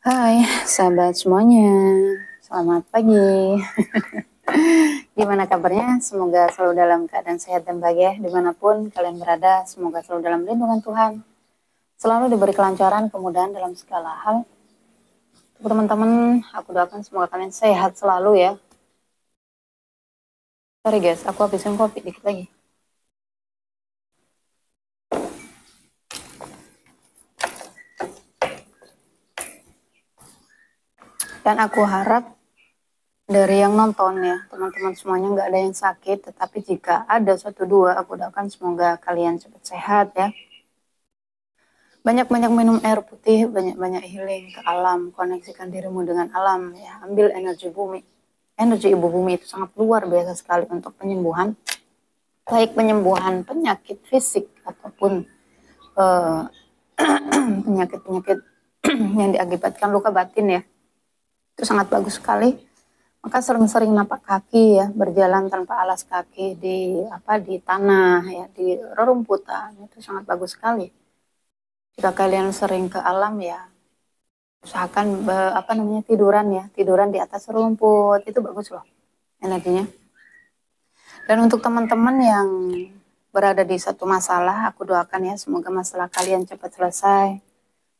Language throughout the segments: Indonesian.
Hai sahabat semuanya, selamat pagi. Gimana kabarnya? Semoga selalu dalam keadaan sehat dan bahagia dimanapun kalian berada. Semoga selalu dalam lindungan Tuhan, selalu diberi kelancaran, kemudahan dalam segala hal. Untuk teman-teman, aku doakan semoga kalian sehat selalu ya. Sorry guys, aku habisin kopi dikit lagi. Dan aku harap dari yang nonton ya, teman-teman semuanya nggak ada yang sakit, tetapi jika ada satu dua, aku doakan semoga kalian cepat sehat ya. Banyak-banyak minum air putih, banyak-banyak healing ke alam, koneksikan dirimu dengan alam ya, ambil energi bumi. Energi ibu bumi itu sangat luar biasa sekali untuk penyembuhan, baik penyembuhan penyakit fisik ataupun uh, penyakit-penyakit yang diakibatkan luka batin ya. Itu sangat bagus sekali. Maka sering-sering napak kaki ya, berjalan tanpa alas kaki di tanah ya, di rerumputan, itu sangat bagus sekali. Jika kalian sering ke alam ya, usahakan tiduran di atas rumput, itu bagus loh energinya. Dan untuk teman-teman yang berada di satu masalah, aku doakan ya semoga masalah kalian cepat selesai.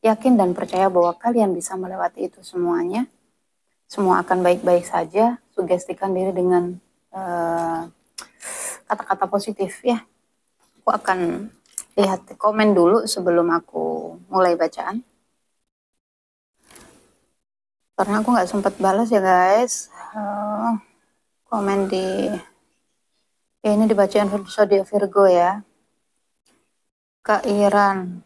Yakin dan percaya bahwa kalian bisa melewati itu semuanya. Semua akan baik-baik saja. Sugestikan diri dengan kata-kata positif ya. Aku akan lihat komen dulu sebelum aku mulai bacaan. Karena aku nggak sempat balas ya guys. Komen ini dibacain episode Virgo ya. Kak Iran,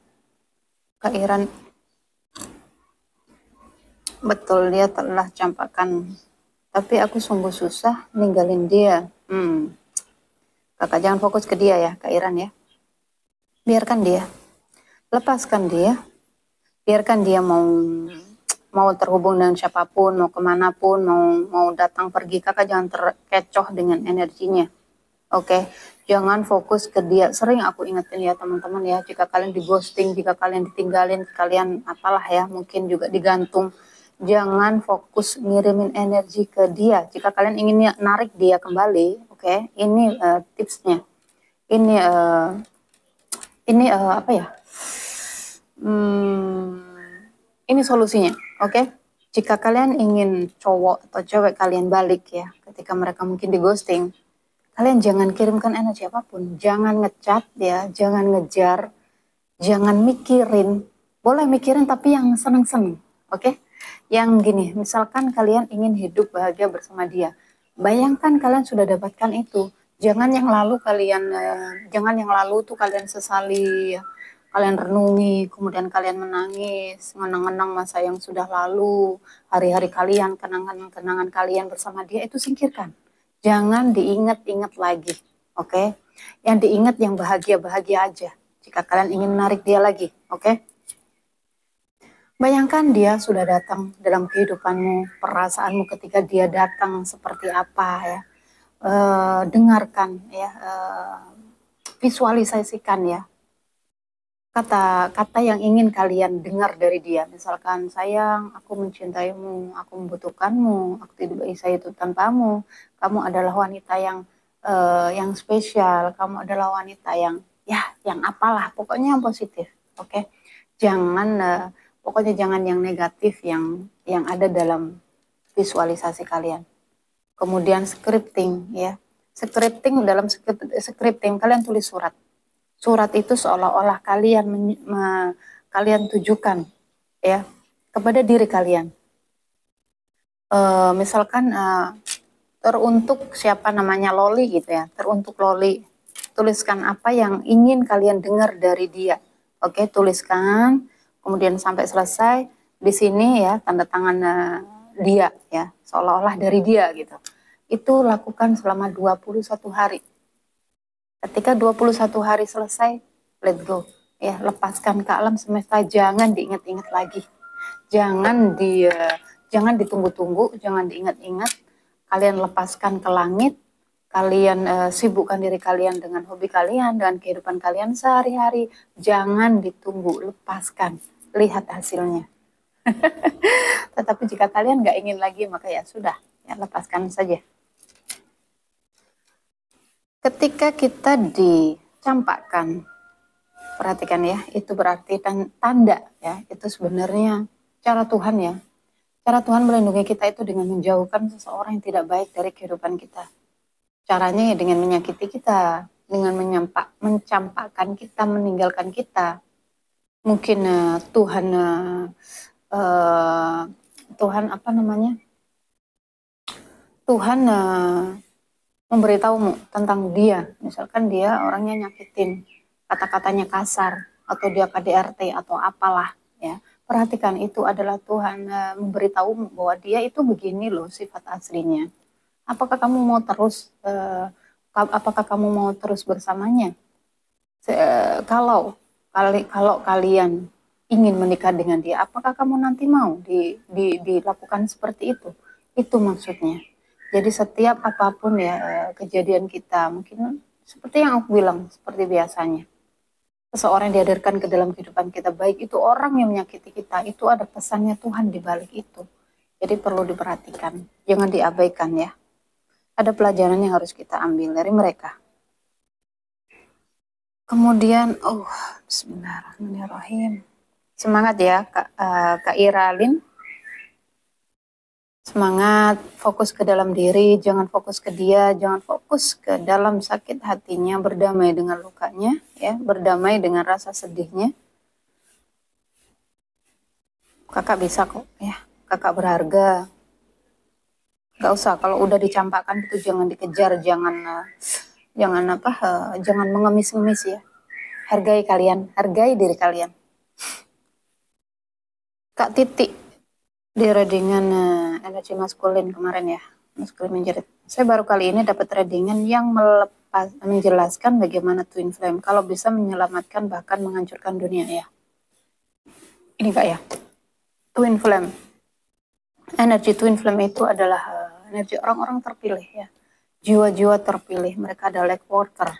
betul dia telah campakkan, tapi aku sungguh susah ninggalin dia. Kakak jangan fokus ke dia ya, Kak Iran ya. Biarkan dia, lepaskan dia, biarkan dia mau terhubung dengan siapapun, mau kemanapun, mau datang pergi, kakak jangan terkecoh dengan energinya. Oke, jangan fokus ke dia. Sering aku ingetin ya teman-teman ya, jika kalian di ghosting, jika kalian ditinggalin, kalian apalah ya, mungkin juga digantung. Jangan fokus ngirimin energi ke dia. Jika kalian ingin narik dia kembali, oke, ini tipsnya. Ini apa ya? Ini solusinya, oke? Jika kalian ingin cowok atau cewek kalian balik ya, ketika mereka mungkin di ghosting, kalian jangan kirimkan energi apapun, jangan ngechat ya, jangan ngejar, jangan mikirin. Boleh mikirin tapi yang seneng-seneng, oke? Yang gini, misalkan kalian ingin hidup bahagia bersama dia, bayangkan kalian sudah dapatkan itu. Jangan yang lalu tuh kalian sesali, ya. Kalian renungi, kemudian kalian menangis, mengenang-enang masa yang sudah lalu, hari-hari kalian, kenangan-kenangan kalian bersama dia, itu singkirkan. Jangan diingat-ingat lagi, oke? Yang diingat yang bahagia-bahagia aja. Jika kalian ingin menarik dia lagi, oke? Bayangkan dia sudah datang dalam kehidupanmu, perasaanmu ketika dia datang seperti apa ya. Dengarkan ya, visualisasikan ya kata-kata yang ingin kalian dengar dari dia. Misalkan, sayang, aku mencintaimu, aku membutuhkanmu, aku tidak bisa hidup tanpamu. Kamu adalah wanita yang spesial, kamu adalah wanita yang apalah, pokoknya yang positif. Oke, jangan pokoknya jangan yang negatif yang ada dalam visualisasi kalian. Kemudian scripting ya, dalam scripting kalian tulis surat. Surat itu seolah-olah kalian tujukan ya kepada diri kalian. Misalkan teruntuk siapa namanya Loli gitu ya, teruntuk Loli. Tuliskan apa yang ingin kalian dengar dari dia. Oke, tuliskan, kemudian sampai selesai di sini ya tanda tangan dia ya, seolah-olah dari dia gitu. Itu lakukan selama 21 hari. Ketika 21 hari selesai, let go. Ya, lepaskan ke alam semesta, jangan diingat-ingat lagi. Jangan ditunggu-tunggu, jangan diingat-ingat. Kalian lepaskan ke langit, kalian sibukkan diri kalian dengan hobi kalian, dengan kehidupan kalian sehari-hari. Jangan ditunggu, lepaskan. Lihat hasilnya. Tetapi jika kalian nggak ingin lagi, maka ya sudah, ya lepaskan saja. Ketika kita dicampakkan, perhatikan ya, itu berarti tanda ya, itu sebenarnya cara Tuhan ya. Cara Tuhan melindungi kita itu dengan menjauhkan seseorang yang tidak baik dari kehidupan kita. Caranya ya dengan menyakiti kita, dengan mencampakkan kita, meninggalkan kita. Mungkin uh, Tuhan apa namanya? Tuhan memberitahumu tentang dia. Misalkan dia orangnya nyakitin, kata-katanya kasar, atau dia KDRT atau apalah ya. Perhatikan itu adalah Tuhan memberitahumu bahwa dia itu begini loh sifat aslinya. Apakah kamu mau terus bersamanya? Kalau kalian ingin menikah dengan dia, apakah kamu nanti mau dilakukan seperti itu? Itu maksudnya. Jadi setiap apapun ya kejadian kita, mungkin seperti yang aku bilang, seperti biasanya. Seseorang yang dihadirkan ke dalam kehidupan kita, baik itu orang yang menyakiti kita, itu ada pesannya Tuhan di balik itu. Jadi perlu diperhatikan, jangan diabaikan ya. Ada pelajaran yang harus kita ambil dari mereka. Kemudian, bismillahirrahmanirrahim. Semangat ya, Kak Iralin. Semangat, fokus ke dalam diri, jangan fokus ke dia, jangan fokus ke dalam sakit hatinya, berdamai dengan lukanya, ya, berdamai dengan rasa sedihnya. Kakak bisa kok, ya, kakak berharga. Gak usah, kalau udah dicampakkan itu jangan dikejar, jangan mengemis-ngemis ya. Hargai kalian, hargai diri kalian. Kak Titik di readingan energi maskulin kemarin ya, maskulin menjerit. Saya baru kali ini dapat readingan yang menjelaskan bagaimana twin flame kalau bisa menyelamatkan bahkan menghancurkan dunia ya. Ini Kak ya, twin flame. Energi twin flame itu adalah energi orang-orang terpilih ya, jiwa-jiwa terpilih. Mereka adalah light worker.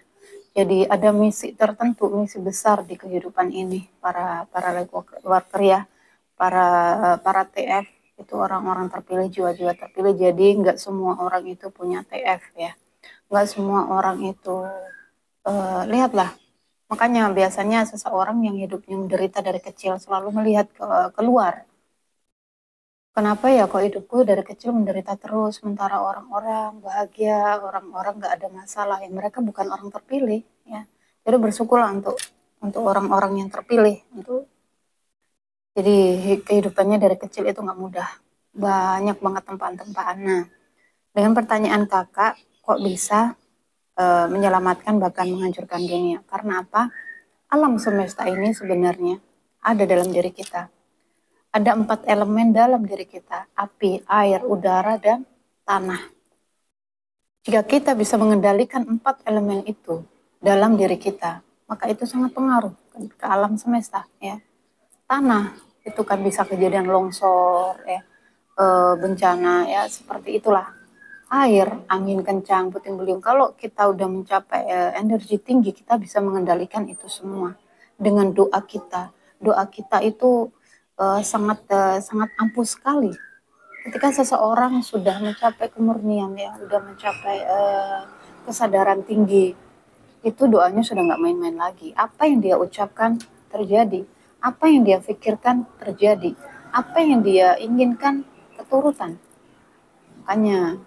Jadi ada misi tertentu, misi besar di kehidupan ini para light worker ya, para TF itu orang-orang terpilih, jiwa-jiwa terpilih. Jadi nggak semua orang itu punya TF ya, nggak semua orang itu lihatlah. Makanya biasanya seseorang yang hidupnya menderita dari kecil selalu melihat keluar. Kenapa ya kok hidupku dari kecil menderita terus, sementara orang-orang bahagia, orang-orang nggak ada masalah, yang mereka bukan orang terpilih ya. Jadi bersyukurlah untuk orang-orang yang terpilih. Jadi kehidupannya dari kecil itu nggak mudah, banyak banget tempaan-tempaan. Nah, dengan pertanyaan kakak, kok bisa menyelamatkan bahkan menghancurkan dunia? Karena apa? Alam semesta ini sebenarnya ada dalam diri kita. Ada 4 elemen dalam diri kita, api, air, udara, dan tanah. Jika kita bisa mengendalikan 4 elemen itu dalam diri kita, maka itu sangat pengaruh ke alam semesta. Ya. Tanah, itu kan bisa kejadian longsor, ya, bencana, ya seperti itulah. Air, angin kencang, puting beliung. Kalau kita udah mencapai energi tinggi, kita bisa mengendalikan itu semua dengan doa kita. Doa kita itu sangat ampuh sekali. Ketika seseorang sudah mencapai kemurnian ya, sudah mencapai kesadaran tinggi, itu doanya sudah nggak main-main lagi. Apa yang dia ucapkan terjadi, apa yang dia pikirkan terjadi, apa yang dia inginkan keturutan. Makanya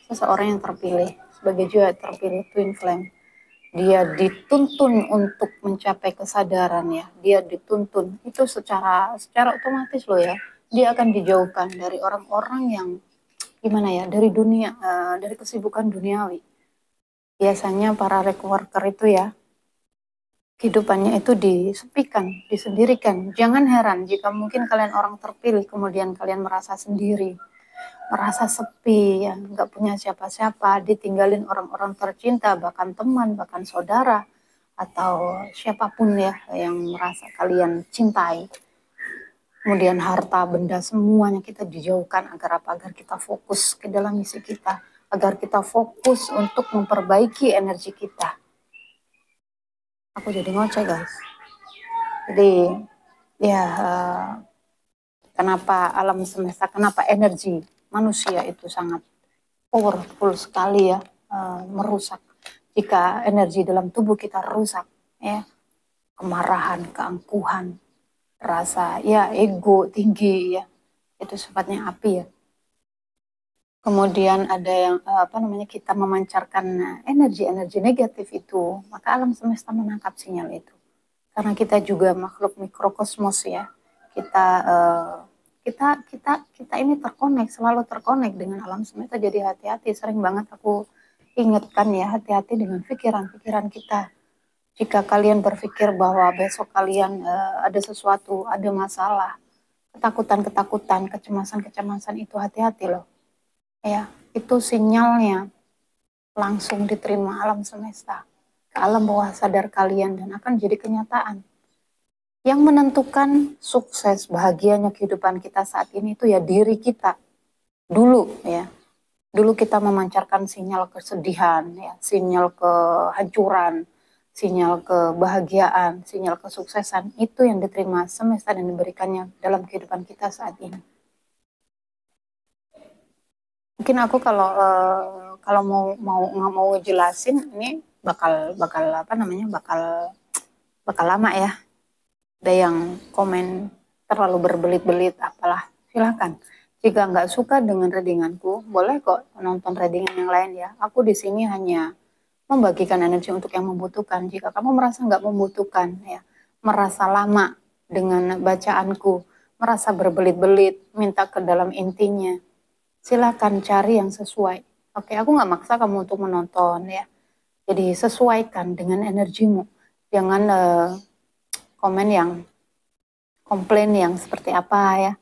seseorang yang terpilih sebagai jiwa terpilih twin flame, dia dituntun untuk mencapai kesadaran ya, dia dituntun itu secara otomatis loh ya, dia akan dijauhkan dari orang-orang yang gimana ya, dari dunia dari kesibukan duniawi. Biasanya para rek worker itu ya, kehidupannya itu disepikan, disendirikan. Jangan heran jika mungkin kalian orang terpilih kemudian kalian merasa sendiri, merasa sepi, ya nggak punya siapa-siapa, ditinggalin orang-orang tercinta, bahkan teman, bahkan saudara, atau siapapun ya yang merasa kalian cintai. Kemudian harta, benda, semuanya kita dijauhkan agar apa? Agar kita fokus ke dalam misi kita, agar kita fokus untuk memperbaiki energi kita. Aku jadi ngoceh guys. Jadi ya Kenapa alam semesta, kenapa energi manusia itu sangat powerful sekali ya, merusak. Jika energi dalam tubuh kita rusak, ya, kemarahan, keangkuhan, rasa ya ego tinggi ya, itu sifatnya api ya. Kemudian ada yang kita memancarkan energi-energi negatif itu, maka alam semesta menangkap sinyal itu. Karena kita juga makhluk mikrokosmos ya, kita kita ini terkonek, selalu terkonek dengan alam semesta. Jadi hati-hati, sering banget aku ingatkan ya, hati-hati dengan pikiran-pikiran kita. Jika kalian berpikir bahwa besok kalian ada sesuatu, ada masalah, ketakutan-ketakutan, kecemasan-kecemasan itu, hati-hati loh. Ya, itu sinyalnya langsung diterima alam semesta ke alam bawah sadar kalian dan akan jadi kenyataan. Yang menentukan sukses bahagianya kehidupan kita saat ini itu ya diri kita dulu ya. Dulu kita memancarkan sinyal kesedihan ya, sinyal kehancuran, sinyal kebahagiaan, sinyal kesuksesan, itu yang diterima semesta dan diberikannya dalam kehidupan kita saat ini. Mungkin aku kalau mau jelasin ini bakal lama ya. Ada yang komen terlalu berbelit-belit apalah, silakan. Jika nggak suka dengan readinganku, boleh kok nonton readingan yang lain ya. Aku di sini hanya membagikan energi untuk yang membutuhkan. Jika kamu merasa nggak membutuhkan ya, merasa lama dengan bacaanku, merasa berbelit-belit, minta ke dalam intinya, silakan cari yang sesuai. Oke, aku nggak maksa kamu untuk menonton ya. Jadi sesuaikan dengan energimu. Jangan komen yang komplain yang seperti apa ya.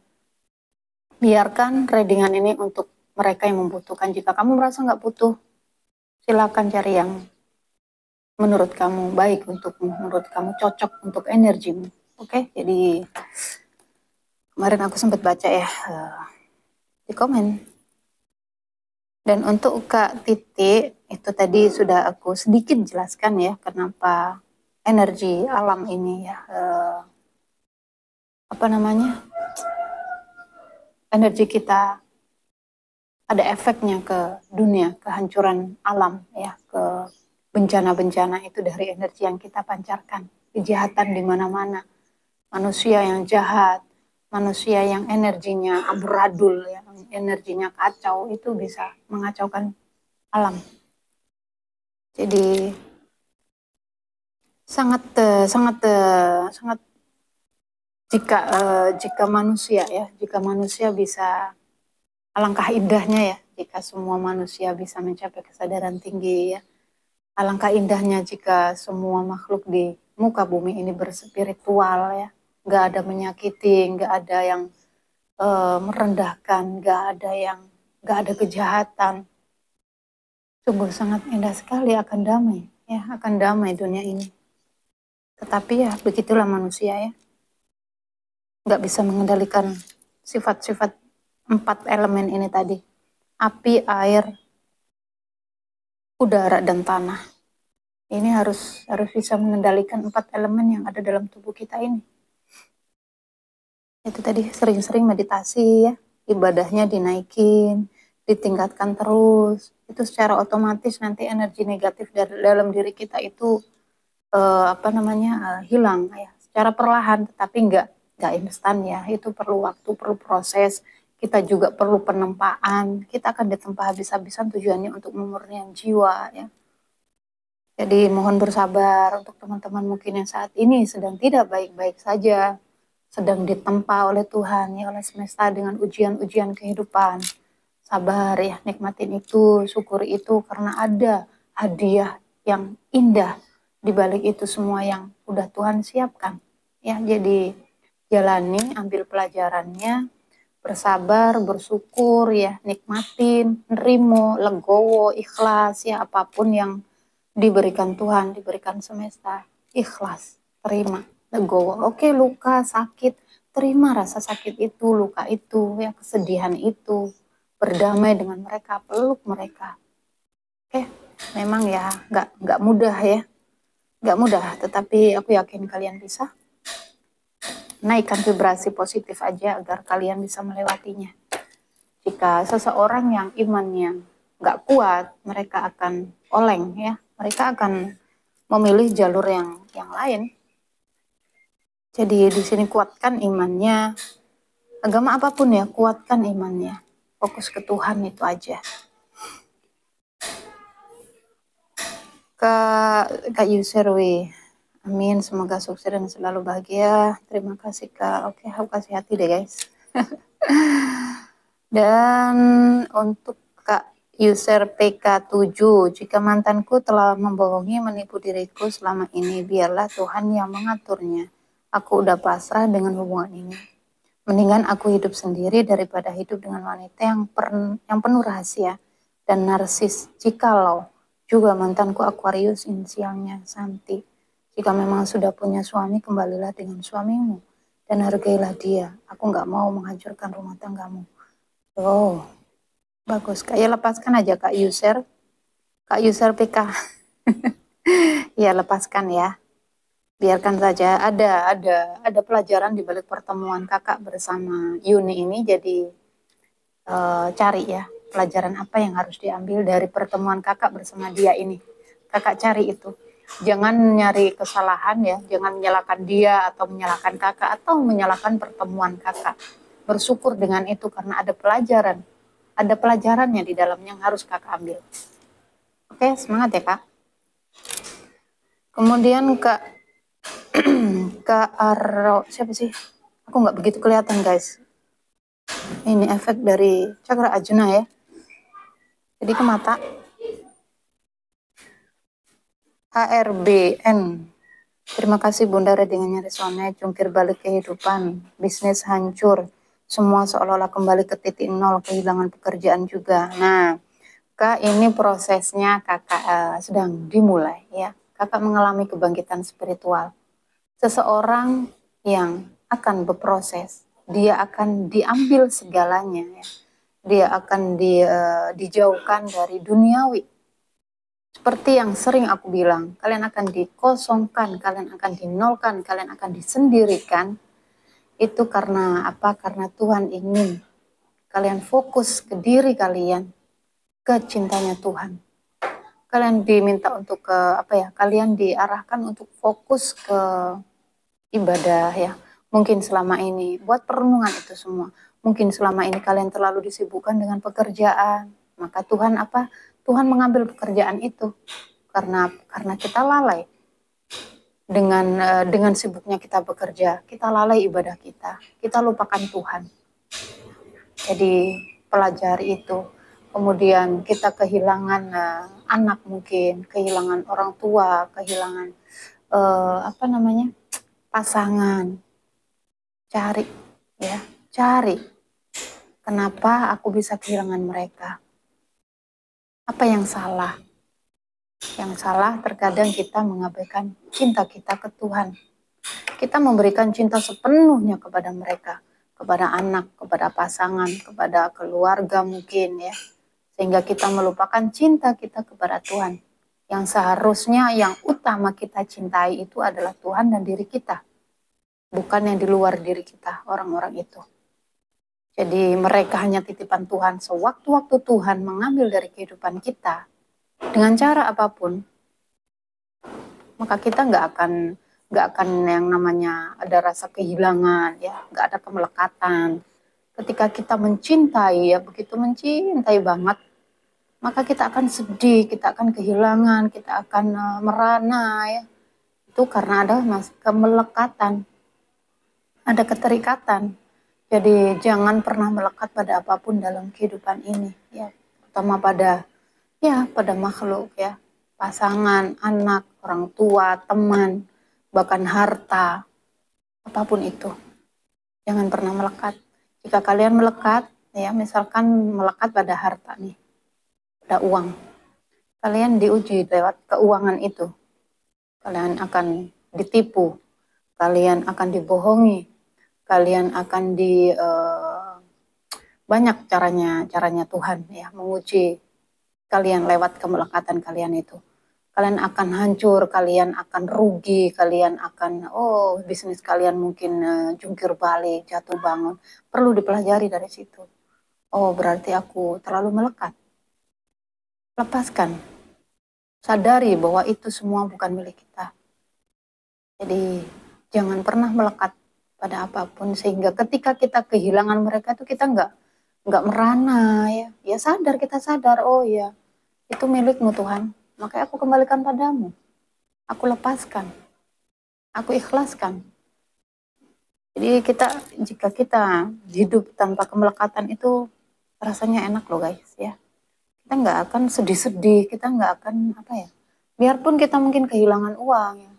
Biarkan readingan ini untuk mereka yang membutuhkan. Jika kamu merasa nggak butuh, silakan cari yang menurut kamu baik untukmu, menurut kamu cocok untuk energimu. Oke, jadi kemarin aku sempat baca ya di komen. Dan untuk Kak Titi, itu tadi sudah aku sedikit jelaskan ya, kenapa energi alam ini ya, energi kita ada efeknya ke dunia, kehancuran alam ya, ke bencana-bencana itu dari energi yang kita pancarkan. Kejahatan di mana-mana, manusia yang jahat, manusia yang energinya amburadul, ya, energinya kacau, itu bisa mengacaukan alam. Jadi sangat jika manusia bisa, alangkah indahnya ya jika semua manusia bisa mencapai kesadaran tinggi ya. Alangkah indahnya jika semua makhluk di muka bumi ini berspiritual ya. Nggak ada menyakiti, nggak ada yang merendahkan, nggak ada kejahatan. Sungguh sangat indah sekali, akan damai ya, akan damai dunia ini. Tetapi ya begitulah manusia ya, nggak bisa mengendalikan sifat-sifat 4 elemen ini tadi, api, air, udara, dan tanah. Ini harus bisa mengendalikan 4 elemen yang ada dalam tubuh kita ini. Itu tadi sering-sering meditasi ya, ibadahnya dinaikin, ditingkatkan terus. Itu secara otomatis nanti energi negatif dalam diri kita itu hilang ya, secara perlahan, tetapi nggak instan ya. Itu perlu waktu, perlu proses. Kita juga perlu penempaan. Kita akan ditempa habis-habisan tujuannya untuk memurnikan jiwa ya. Jadi mohon bersabar untuk teman-teman mungkin yang saat ini sedang tidak baik-baik saja, sedang ditempa oleh Tuhan ya, oleh semesta dengan ujian-ujian kehidupan. Sabar ya, nikmatin itu, syukuri itu, karena ada hadiah yang indah di balik itu semua yang udah Tuhan siapkan. Ya, jadi jalani, ambil pelajarannya, bersabar, bersyukur ya, nikmatin, nerimo, legowo, ikhlas ya, apapun yang diberikan Tuhan, diberikan semesta, ikhlas, terima, legowo. Oke, luka, sakit, terima rasa sakit itu, luka itu, ya, kesedihan itu, berdamai dengan mereka, peluk mereka. Oke, memang ya nggak mudah ya, nggak mudah, tetapi aku yakin kalian bisa. naikkan vibrasi positif aja agar kalian bisa melewatinya. Jika seseorang yang imannya nggak kuat, mereka akan oleng ya, mereka akan memilih jalur yang lain. Jadi di sini kuatkan imannya, agama apapun ya, kuatkan imannya, fokus ke Tuhan itu aja. Kak Yuserwi, amin, semoga sukses dan selalu bahagia. Terima kasih Kak. Oke, aku kasih hati deh guys. Dan untuk Kak user PK7, jika mantanku telah membohongi menipu diriku selama ini, biarlah Tuhan yang mengaturnya. Aku udah pasrah dengan hubungan ini. Mendingan aku hidup sendiri daripada hidup dengan wanita yang penuh rahasia dan narsis. Jikalau juga mantanku Aquarius, inisialnya Santi. Jika memang sudah punya suami, kembalilah dengan suamimu dan hargailah dia. Aku nggak mau menghancurkan rumah tanggamu. Oh, bagus. Kak, ya lepaskan aja Kak user. Kak user PK. Ya lepaskan ya. Biarkan saja. Ada pelajaran di balik pertemuan kakak bersama Yuni ini. Jadi cari ya pelajaran apa yang harus diambil dari pertemuan kakak bersama dia ini. Kakak cari itu. Jangan nyari kesalahan ya. Jangan menyalahkan dia atau menyalahkan kakak atau menyalahkan pertemuan kakak. Bersyukur dengan itu karena ada pelajaran. Ada pelajarannya di dalamnya yang harus kakak ambil. Oke, semangat ya kak. Kemudian kak Kak Aro, siapa sih? Aku nggak begitu kelihatan guys. Ini efek dari cakra Arjuna ya. Jadi ke mata. ARBN. Terima kasih Bunda readingannya resonate. Jungkir balik kehidupan. Bisnis hancur. Semua seolah-olah kembali ke titik nol. Kehilangan pekerjaan juga. Nah, Kak, ini prosesnya kakak sedang dimulai ya. Kakak mengalami kebangkitan spiritual. Seseorang yang akan berproses, dia akan diambil segalanya ya. Dia akan dijauhkan dari duniawi. Seperti yang sering aku bilang, kalian akan dikosongkan, kalian akan dinolkan, kalian akan disendirikan. Itu karena apa? Karena Tuhan ingin kalian fokus ke diri kalian, ke cintanya Tuhan. Kalian diminta untuk ke apa ya? Kalian diarahkan untuk fokus ke ibadah ya. Mungkin selama ini buat perenungan itu semua. Mungkin selama ini kalian terlalu disibukkan dengan pekerjaan. Maka Tuhan apa? Tuhan mengambil pekerjaan itu karena kita lalai dengan sibuknya kita bekerja, kita lalai ibadah kita. Kita lupakan Tuhan. Jadi pelajari itu. Kemudian kita kehilangan anak mungkin, kehilangan orang tua, kehilangan apa namanya? Pasangan. Cari ya, cari. Kenapa aku bisa kehilangan mereka? Apa yang salah? Yang salah terkadang kita mengabaikan cinta kita ke Tuhan. Kita memberikan cinta sepenuhnya kepada mereka, kepada anak, kepada pasangan, kepada keluarga mungkin ya. Sehingga kita melupakan cinta kita kepada Tuhan. Yang seharusnya yang utama kita cintai itu adalah Tuhan dan diri kita. Bukan yang di luar diri kita, orang-orang itu. Jadi mereka hanya titipan Tuhan. Sewaktu-waktu Tuhan mengambil dari kehidupan kita, dengan cara apapun, maka kita nggak akan yang namanya ada rasa kehilangan, ya, nggak ada kemelekatan. Ketika kita mencintai, ya begitu mencintai banget, maka kita akan sedih, kita akan kehilangan, kita akan merana, ya. Itu karena ada kemelekatan, ada keterikatan. Jadi jangan pernah melekat pada apapun dalam kehidupan ini, ya, terutama pada makhluk ya, pasangan, anak, orang tua, teman, bahkan harta, apapun itu. Jangan pernah melekat. Jika kalian melekat, ya misalkan melekat pada harta nih, pada uang, kalian diuji lewat keuangan itu. Kalian akan ditipu, kalian akan dibohongi, kalian akan banyak caranya Tuhan ya menguji kalian lewat kemelekatan kalian itu. kalian akan hancur, kalian akan rugi, kalian akan, bisnis kalian mungkin jungkir balik, jatuh bangun. Perlu dipelajari dari situ. Oh, berarti aku terlalu melekat. Lepaskan. Sadari bahwa itu semua bukan milik kita. Jadi, jangan pernah melekat pada apapun, sehingga ketika kita kehilangan mereka itu kita nggak merana ya. Ya sadar, kita sadar, oh ya, itu milikmu Tuhan. Makanya aku kembalikan padamu. Aku lepaskan. Aku ikhlaskan. Jadi jika kita hidup tanpa kemelekatan itu rasanya enak loh guys ya. Kita nggak akan sedih-sedih, kita nggak akan apa ya. Biarpun kita mungkin kehilangan uang ya.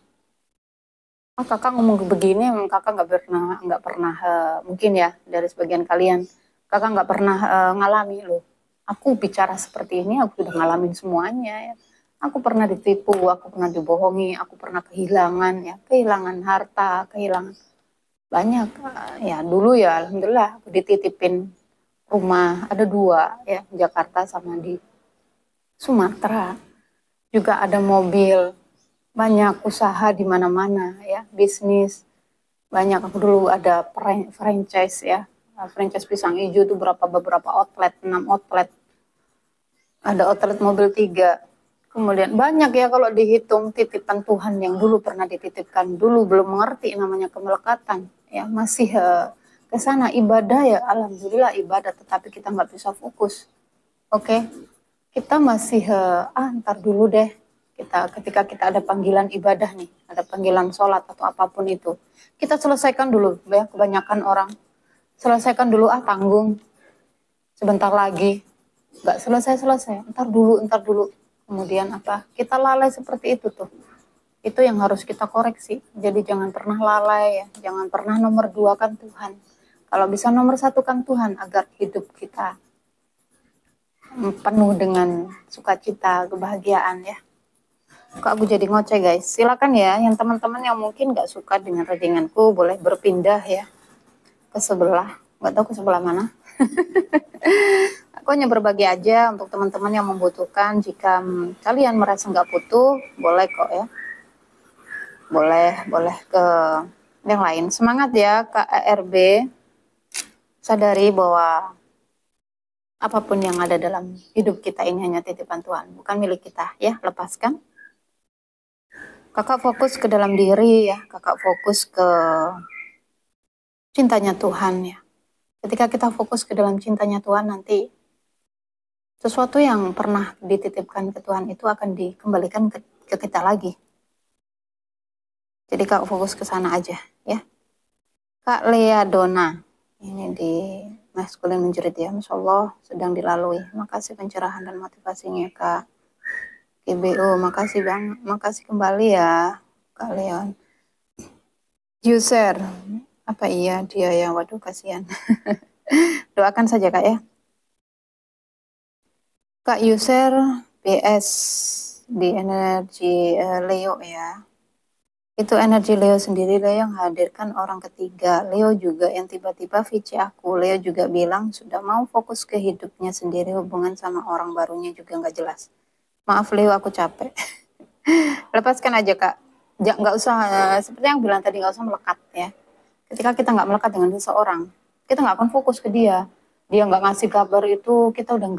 Kakak ngomong begini, kakak nggak pernah mungkin ya dari sebagian kalian, kakak nggak pernah ngalami loh. Aku bicara seperti ini, aku sudah ngalamin semuanya ya. Aku pernah ditipu, aku pernah dibohongi, aku pernah kehilangan ya, kehilangan harta, kehilangan banyak ya. Dulu ya alhamdulillah aku dititipin rumah ada 2 ya, Jakarta sama di Sumatera. Juga ada mobil, banyak usaha di mana-mana ya, bisnis. Banyak, aku dulu ada franchise ya. Franchise pisang hijau itu beberapa outlet, 6 outlet. Ada outlet mobil 3. Kemudian banyak ya kalau dihitung titipan Tuhan yang dulu pernah dititipkan. Dulu belum mengerti namanya kemelekatan. Ya, masih ke sana ibadah ya, alhamdulillah ibadah, tetapi kita nggak bisa fokus. Oke, kita masih ntar dulu deh. Ketika kita ada panggilan ibadah nih, ada panggilan sholat atau apapun itu, kita selesaikan dulu ya. Kebanyakan orang selesaikan dulu, tanggung sebentar lagi, nggak selesai, ntar dulu. Kemudian apa? Kita lalai seperti itu tuh. Itu yang harus kita koreksi. Jadi jangan pernah lalai ya, jangan pernah nomor 2 kan Tuhan. Kalau bisa nomor 1 kan Tuhan, agar hidup kita penuh dengan sukacita, kebahagiaan ya. Kok aku jadi ngoceh guys. Silakan ya, yang teman-teman yang mungkin nggak suka dengan readinganku boleh berpindah ya ke sebelah. Nggak tahu ke sebelah mana. Aku hanya berbagi aja untuk teman-teman yang membutuhkan. Jika kalian merasa nggak butuh, boleh kok ya. Boleh ke yang lain. Semangat ya Kak ARB. Sadari bahwa apapun yang ada dalam hidup kita ini hanya titipan Tuhan, bukan milik kita ya. Lepaskan. Kakak fokus ke dalam diri ya. Kakak fokus ke cintanya Tuhan ya. Ketika kita fokus ke dalam cintanya Tuhan, nanti sesuatu yang pernah dititipkan ke Tuhan itu akan dikembalikan ke kita lagi. Jadi Kak fokus ke sana aja ya. Kak Lea Dona, ini di maskulin menjerit ya, Masya Allah sedang dilalui. Makasih pencerahan dan motivasinya Kak. KBO, makasih bang, makasih kembali ya Kak Leon. User, apa iya dia ya, waduh kasihan. Doakan saja Kak ya. Kak User PS di energi Leo ya. Itu energi Leo sendiri, Leo yang hadirkan orang ketiga. Leo juga yang tiba-tiba VC aku. Leo juga bilang sudah mau fokus ke hidupnya sendiri, hubungan sama orang barunya juga nggak jelas. Maaf Leo, aku capek. Lepaskan aja Kak. Nggak usah, seperti yang bilang tadi, nggak usah melekat ya. Ketika kita nggak melekat dengan seseorang, kita nggak akan fokus ke dia. Dia nggak ngasih kabar itu, kita udah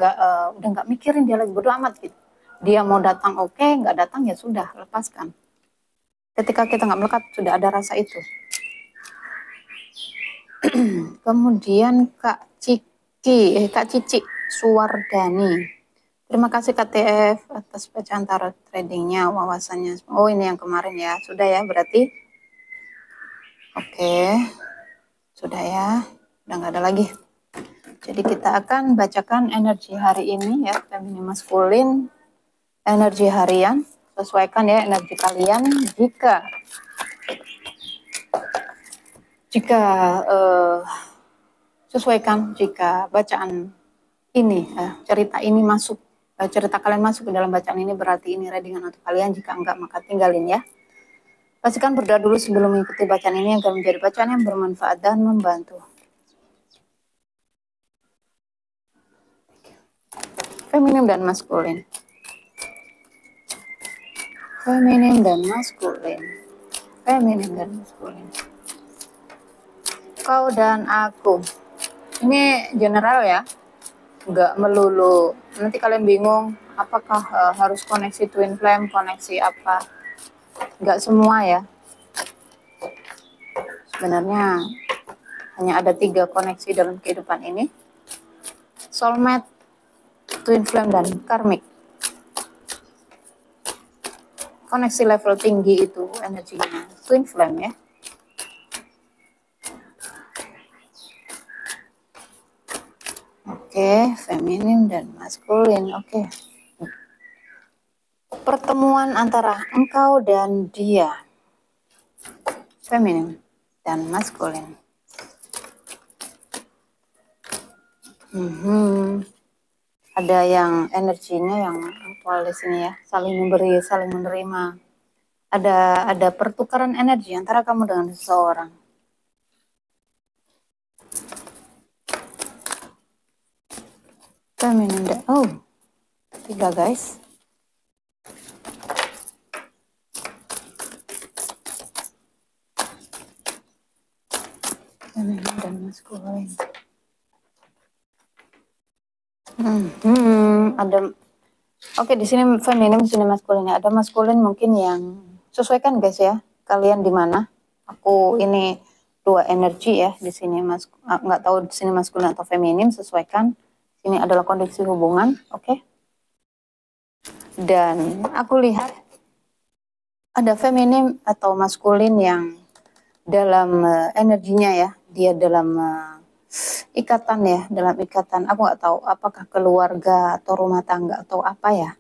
nggak mikirin dia lagi, bodo amat gitu. Dia mau datang oke, nggak datang ya sudah, lepaskan. Ketika kita nggak melekat, sudah ada rasa itu. Kemudian Kak Cici Suwardani. Terima kasih KTF atas bacaan tarot tradingnya, wawasannya. Oh ini yang kemarin ya, sudah ya berarti. Oke, sudah ya, udah nggak ada lagi. Jadi kita akan bacakan energi hari ini ya, feminin maskulin, energi harian. Sesuaikan ya energi kalian. Jika sesuaikan jika bacaan ini, cerita ini masuk, cerita kalian masuk ke dalam bacaan ini, berarti ini readingan untuk kalian. Jika enggak, maka tinggalin ya. Pastikan berdoa dulu sebelum mengikuti bacaan ini agar menjadi bacaan yang bermanfaat dan membantu. Feminim dan maskulin. Feminim dan maskulin. Feminim dan maskulin. Kau dan aku. Ini general ya, nggak melulu. Nanti kalian bingung, apakah harus koneksi twin flame, koneksi apa? Nggak semua ya. Sebenarnya hanya ada 3 koneksi dalam kehidupan ini. Soulmate, twin flame, dan karmic. Koneksi level tinggi itu energinya twin flame ya. Oke, feminim dan maskulin. Oke. Pertemuan antara engkau dan dia. Feminim dan maskulin. Ada yang energinya yang aktual di sini ya, saling memberi, saling menerima. Ada pertukaran energi antara kamu dengan seseorang. Feminim dan 3 guys. Feminim dan maskulin. Ada. Oke, di sini feminim, di sini maskulin. Ada maskulin mungkin yang sesuaikan guys ya. Kalian di mana? Aku ini 2 energi ya di sini nggak tahu di sini maskulin atau feminim, sesuaikan. Ini adalah kondisi hubungan, oke? Dan aku lihat ada feminim atau maskulin yang dalam energinya ya, dia dalam ikatan ya, dalam ikatan. Aku nggak tahu apakah keluarga atau rumah tangga atau apa ya.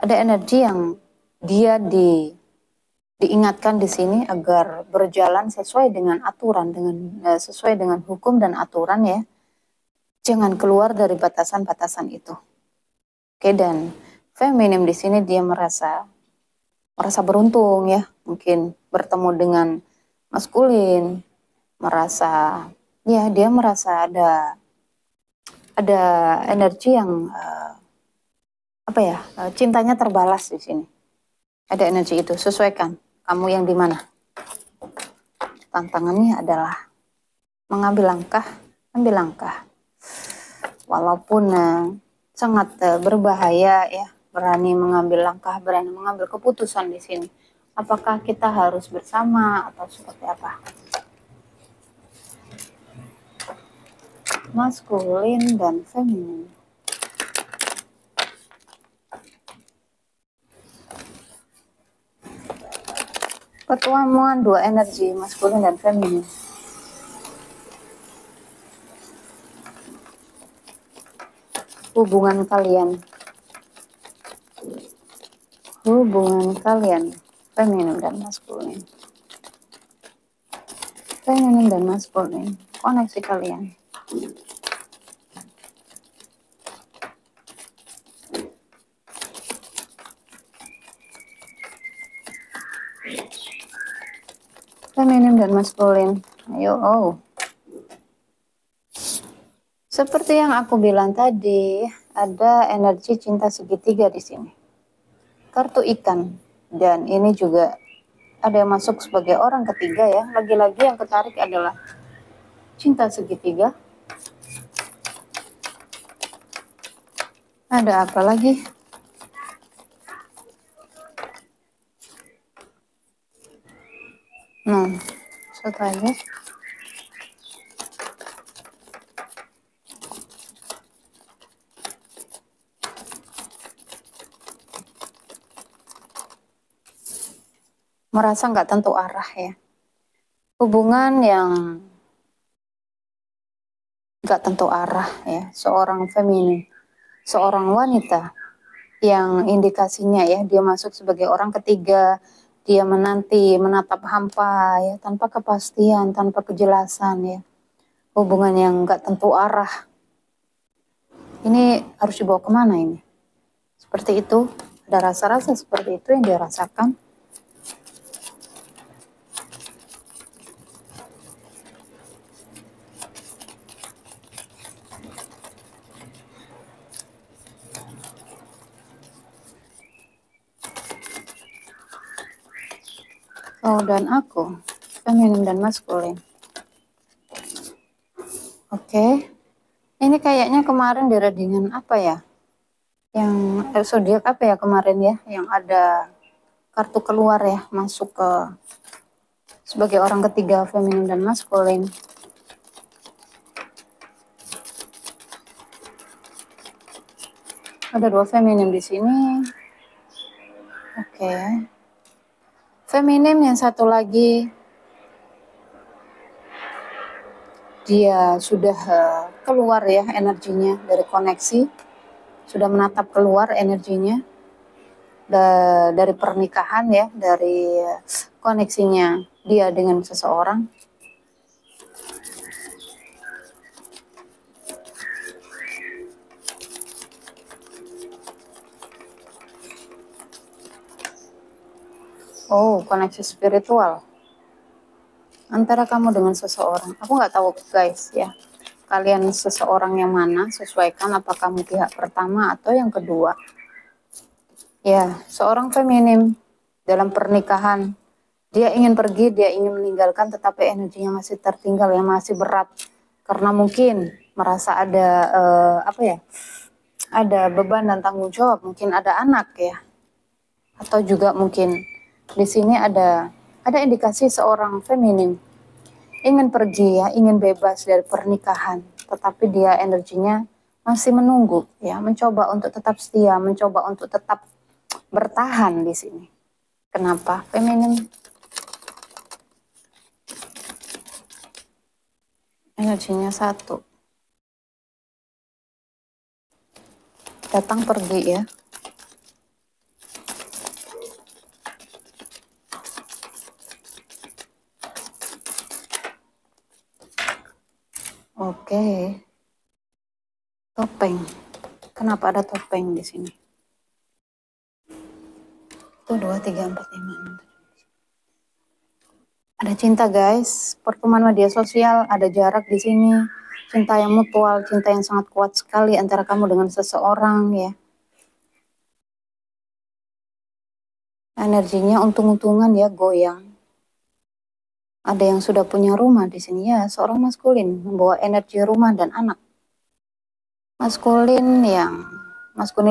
Ada energi yang dia diingatkan di sini agar berjalan sesuai dengan aturan, sesuai dengan hukum dan aturan ya. Jangan keluar dari batasan-batasan itu. Oke, dan feminim di sini dia merasa beruntung ya, mungkin bertemu dengan maskulin, dia merasa ada energi yang cintanya terbalas di sini. Ada energi itu, sesuaikan kamu yang di mana. Tantangannya adalah mengambil langkah, ambil langkah. Walaupun sangat berbahaya ya, berani mengambil langkah, berani mengambil keputusan di sini. Apakah kita harus bersama atau seperti apa? Maskulin dan feminin. Pertemuan 2 energi maskulin dan feminin. Hubungan kalian, feminin dan maskulin. Feminin dan maskulin, koneksi kalian. Feminim dan maskulin. Ayo, Seperti yang aku bilang tadi, ada energi cinta segitiga di sini. Kartu ikan. Dan ini juga ada yang masuk sebagai orang ketiga ya. Lagi-lagi yang ketarik adalah cinta segitiga. Ada apa lagi? Satu aja. Merasa nggak tentu arah ya. Hubungan yang nggak tentu arah ya. Seorang feminin, seorang wanita yang indikasinya ya, dia masuk sebagai orang ketiga, dia menatap hampa ya, tanpa kepastian, tanpa kejelasan ya. Hubungan yang nggak tentu arah. Ini harus dibawa kemana ini? Seperti itu, ada rasa-rasa seperti itu yang dia rasakan. Kau dan aku, feminim dan maskulin. Oke. Ini kayaknya kemarin di readingan apa ya? Yang zodiak apa ya kemarin ya? Yang ada kartu keluar ya, masuk ke sebagai orang ketiga feminim dan maskulin. Ada 2 feminim di sini. Oke. Feminim yang satu lagi dia sudah keluar ya energinya dari koneksi, sudah menatap keluar energinya dari pernikahan ya, dari koneksinya dia dengan seseorang. Oh, koneksi spiritual antara kamu dengan seseorang. Aku nggak tahu guys ya, kalian seseorang yang mana, sesuaikan apa kamu pihak pertama atau yang kedua. Ya, seorang feminim dalam pernikahan, dia ingin pergi, dia ingin meninggalkan, tetapi energinya masih tertinggal, yang masih berat. Karena mungkin merasa ada apa ya, ada beban dan tanggung jawab, mungkin ada anak ya, atau juga mungkin di sini ada indikasi seorang feminim ingin pergi ya, ingin bebas dari pernikahan, tetapi dia energinya masih menunggu ya, mencoba untuk tetap setia, mencoba untuk tetap bertahan di sini. Kenapa? Feminim energinya 1. Datang pergi ya. Oke. Topeng. Kenapa ada topeng di sini? 1, 2, 3, 4, 5, 6, 7. Ada cinta guys, pertemuan media sosial, ada jarak di sini. Cinta yang mutual, cinta yang sangat kuat sekali antara kamu dengan seseorang ya. Energinya untung-untungan ya, goyang. Ada yang sudah punya rumah di sini ya, seorang maskulin membawa energi rumah dan anak. Maskulin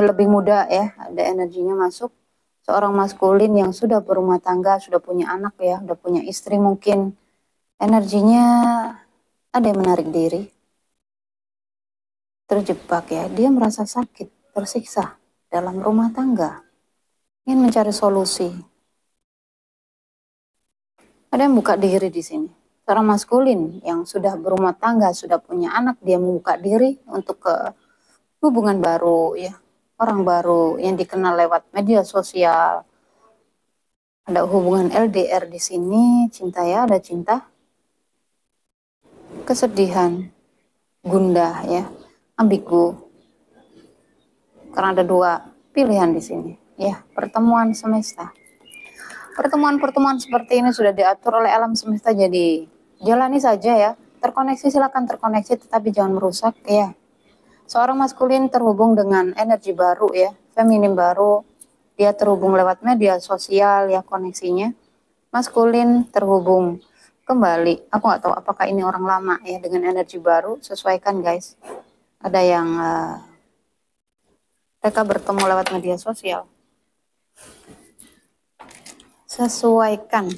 lebih muda ya, ada energinya masuk. Seorang maskulin yang sudah berumah tangga, sudah punya anak ya, sudah punya istri mungkin. Energinya ada yang menarik diri. Terjebak ya, dia merasa sakit, tersiksa dalam rumah tangga. Ingin mencari solusi. Ada yang buka diri di sini. Seorang maskulin yang sudah berumah tangga, sudah punya anak, dia membuka diri untuk ke hubungan baru ya. Orang baru yang dikenal lewat media sosial. Ada hubungan LDR di sini, cinta ya, ada cinta. Kesedihan, gundah ya, ambigu. Karena ada 2 pilihan di sini. Ya, pertemuan semesta. Pertemuan-pertemuan seperti ini sudah diatur oleh alam semesta, jadi jalani saja ya. Terkoneksi silakan terkoneksi, tetapi jangan merusak ya. Seorang maskulin terhubung dengan energi baru ya, feminim baru. Dia terhubung lewat media sosial ya koneksinya. Maskulin terhubung kembali. Aku nggak tahu apakah ini orang lama ya dengan energi baru. Sesuaikan guys. Ada yang mereka bertemu lewat media sosial. Sesuaikan.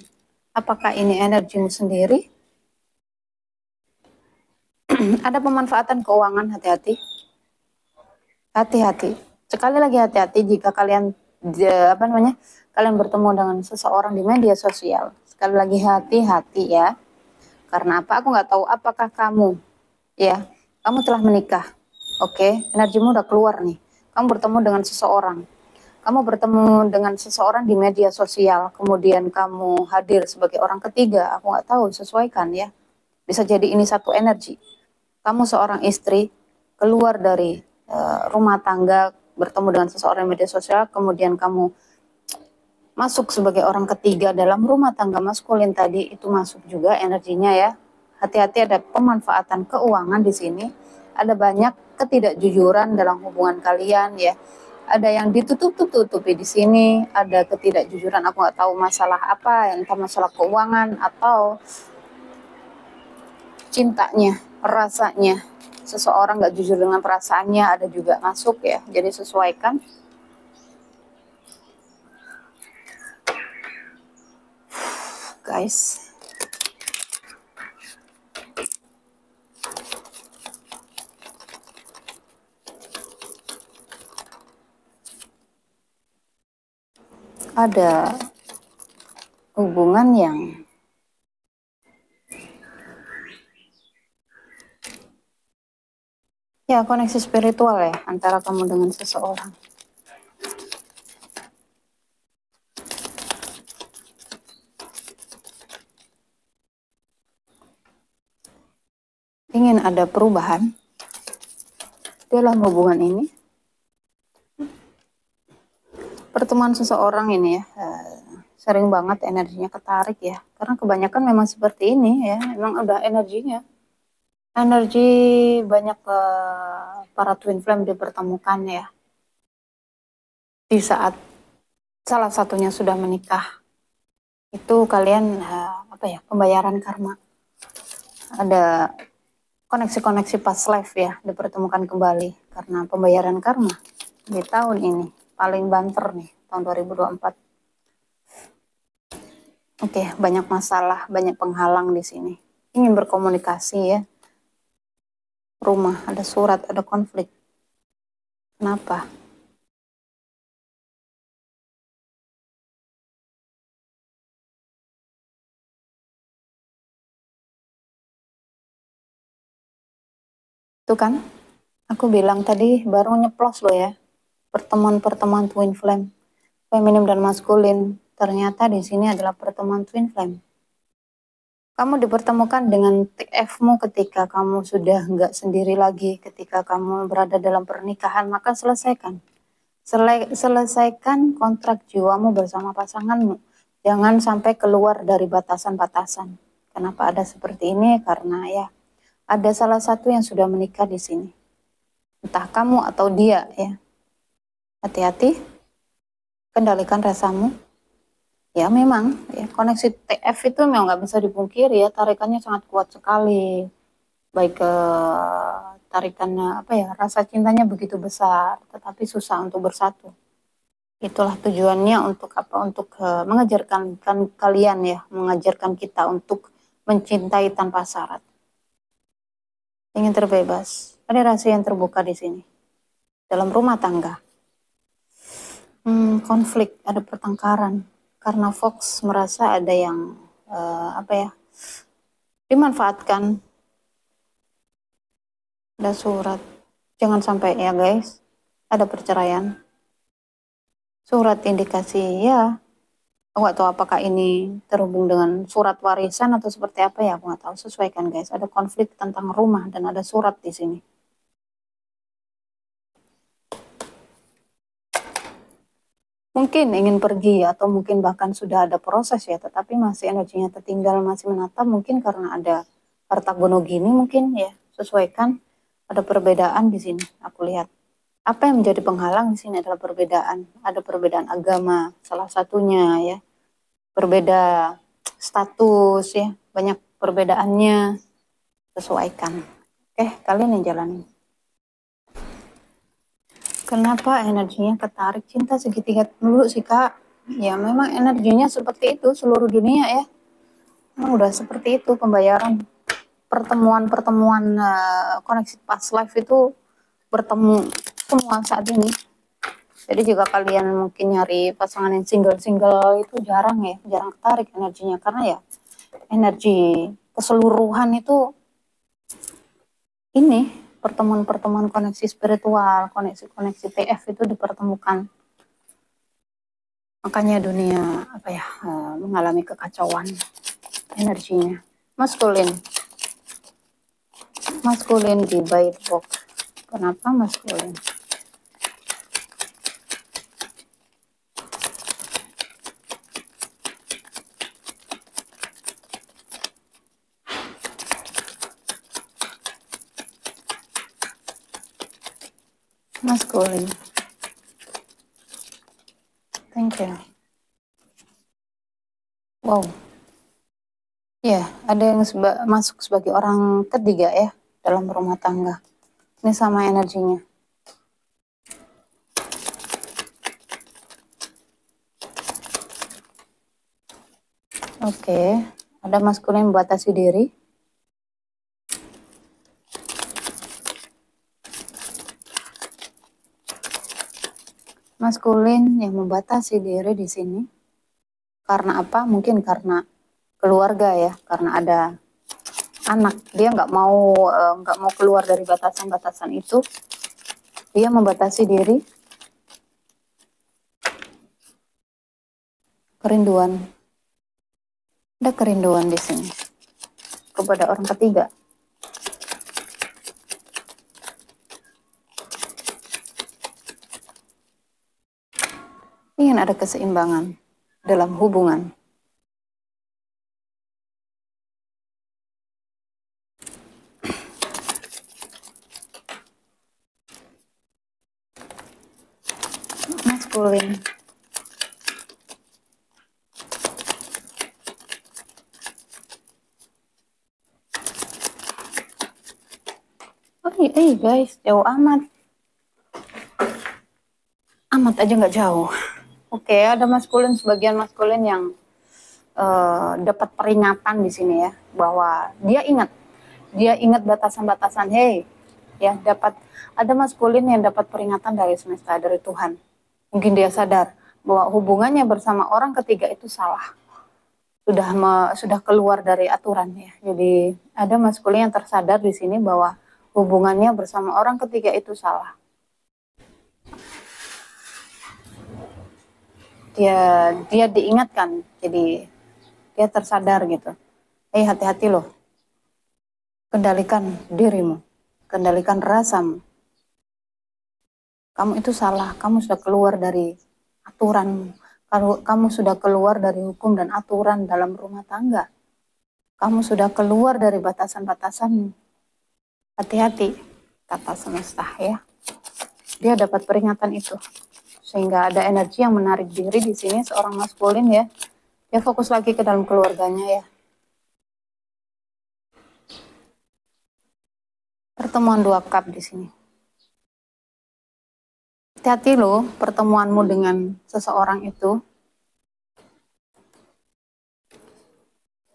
Apakah ini energimu sendiri? Ada pemanfaatan keuangan, hati-hati. Hati-hati. Sekali lagi hati-hati jika kalian kalian bertemu dengan seseorang di media sosial. Sekali lagi hati-hati ya. Karena apa? Aku nggak tahu apakah kamu telah menikah. Oke, energimu udah keluar nih. Kamu bertemu dengan seseorang. Kamu bertemu dengan seseorang di media sosial, kemudian kamu hadir sebagai orang ketiga. Aku nggak tahu, sesuaikan ya. Bisa jadi ini satu energi. Kamu seorang istri, keluar dari rumah tangga, bertemu dengan seseorang di media sosial, kemudian kamu masuk sebagai orang ketiga dalam rumah tangga maskulin tadi, itu masuk juga energinya ya. Hati-hati, ada pemanfaatan keuangan di sini. Ada banyak ketidakjujuran dalam hubungan kalian ya. ada yang ditutup-tutupi di sini, ada ketidakjujuran, aku nggak tahu masalah apa, entah masalah keuangan atau cintanya, rasanya. Seseorang nggak jujur dengan perasaannya, ada juga masuk ya, jadi sesuaikan. Guys, ada hubungan yang ya koneksi spiritual ya antara kamu dengan seseorang. Ingin ada perubahan dalam hubungan ini. Pertemuan seseorang ini ya, sering banget energinya ketarik ya. Karena kebanyakan memang seperti ini ya, memang udah energinya. Energi banyak para twin flame dipertemukan ya. Di saat salah satunya sudah menikah, itu kalian apa ya, pembayaran karma. Ada koneksi-koneksi past life ya, dipertemukan kembali karena pembayaran karma di tahun ini paling banter nih, tahun 2024. Oke, banyak masalah, banyak penghalang di sini. Ingin berkomunikasi ya. Rumah, ada surat, ada konflik. Kenapa? Itu kan, aku bilang tadi baru nyeplos loh ya. Pertemuan-pertemuan twin flame, feminim dan maskulin. Ternyata di sini adalah pertemuan twin flame. Kamu dipertemukan dengan TF-mu ketika kamu sudah nggak sendiri lagi, ketika kamu berada dalam pernikahan, maka selesaikan. Selesaikan kontrak jiwamu bersama pasanganmu. Jangan sampai keluar dari batasan-batasan. Kenapa ada seperti ini? Karena ya, ada salah satu yang sudah menikah di sini. Entah kamu atau dia ya. Hati-hati, kendalikan rasamu. Ya memang, ya, koneksi TF itu memang nggak bisa dipungkiri ya, tarikannya sangat kuat sekali. Baik ke tarikannya apa ya, rasa cintanya begitu besar, tetapi susah untuk bersatu. Itulah tujuannya untuk apa? Untuk mengajarkan kalian ya, mengajarkan kita untuk mencintai tanpa syarat. Ingin terbebas. Ada rahasia yang terbuka di sini. Dalam rumah tangga. Konflik, ada pertengkaran. Karena Fox merasa ada yang apa ya, dimanfaatkan. Ada surat. Jangan sampai ya guys, ada perceraian. Surat indikasi ya. Aku nggak tahu apakah ini terhubung dengan surat warisan atau seperti apa ya, aku nggak tahu. Sesuaikan guys, ada konflik tentang rumah dan ada surat di sini. Mungkin ingin pergi atau mungkin bahkan sudah ada proses ya, tetapi masih energinya tertinggal, masih menatap, mungkin karena ada harta gono gini mungkin ya, sesuaikan. Ada perbedaan di sini, aku lihat. Apa yang menjadi penghalang di sini adalah perbedaan. Ada perbedaan agama, salah satunya ya. Berbeda status ya, banyak perbedaannya, sesuaikan. Oke, kalian yang jalanin. Kenapa energinya ketarik cinta segitiga dulu sih kak? Ya memang energinya seperti itu seluruh dunia ya. Memang udah seperti itu pembayaran. Pertemuan-pertemuan koneksi past life itu bertemu semua saat ini. Jadi juga kalian mungkin nyari pasangan yang single-single itu jarang ya, jarang ketarik energinya karena ya energi keseluruhan itu ini pertemuan-pertemuan koneksi spiritual, koneksi-koneksi TF itu dipertemukan. Makanya dunia apa ya mengalami kekacauan energinya. Maskulin, maskulin di bait box. Kenapa maskulin? Maskulin. Thank you. Wow. Ya, ada yang masuk sebagai orang ketiga ya dalam rumah tangga. Ini sama energinya. Oke, ada maskulin membatasi diri. Maskulin yang membatasi diri di sini. Karena apa? Mungkin karena keluarga ya, karena ada anak. Dia nggak mau keluar dari batasan-batasan itu. Dia membatasi diri. Kerinduan. Ada kerinduan di sini kepada orang ketiga. Ingin ada keseimbangan dalam hubungan. Maskulin. Oh guys, jauh amat. Amat aja nggak jauh. Oke, ada maskulin, sebagian maskulin yang dapat peringatan di sini ya, bahwa dia ingat batasan-batasan. Hey, ya dapat, ada maskulin yang dapat peringatan dari semesta, dari Tuhan. Mungkin dia sadar bahwa hubungannya bersama orang ketiga itu salah, sudah keluar dari aturan ya. Jadi ada maskulin yang tersadar di sini bahwa hubungannya bersama orang ketiga itu salah. Dia diingatkan, jadi dia tersadar gitu. Hati-hati loh, kendalikan dirimu, kendalikan rasamu. Kamu itu salah, kamu sudah keluar dari aturan, kamu sudah keluar dari hukum dan aturan dalam rumah tangga. Kamu sudah keluar dari batasan-batasanmu. Hati-hati, kata semesta ya. Dia dapat peringatan itu. Sehingga ada energi yang menarik diri di sini, seorang maskulin ya. Dia fokus lagi ke dalam keluarganya ya. Pertemuan 2 cup di sini. Hati-hati loh pertemuanmu dengan seseorang itu.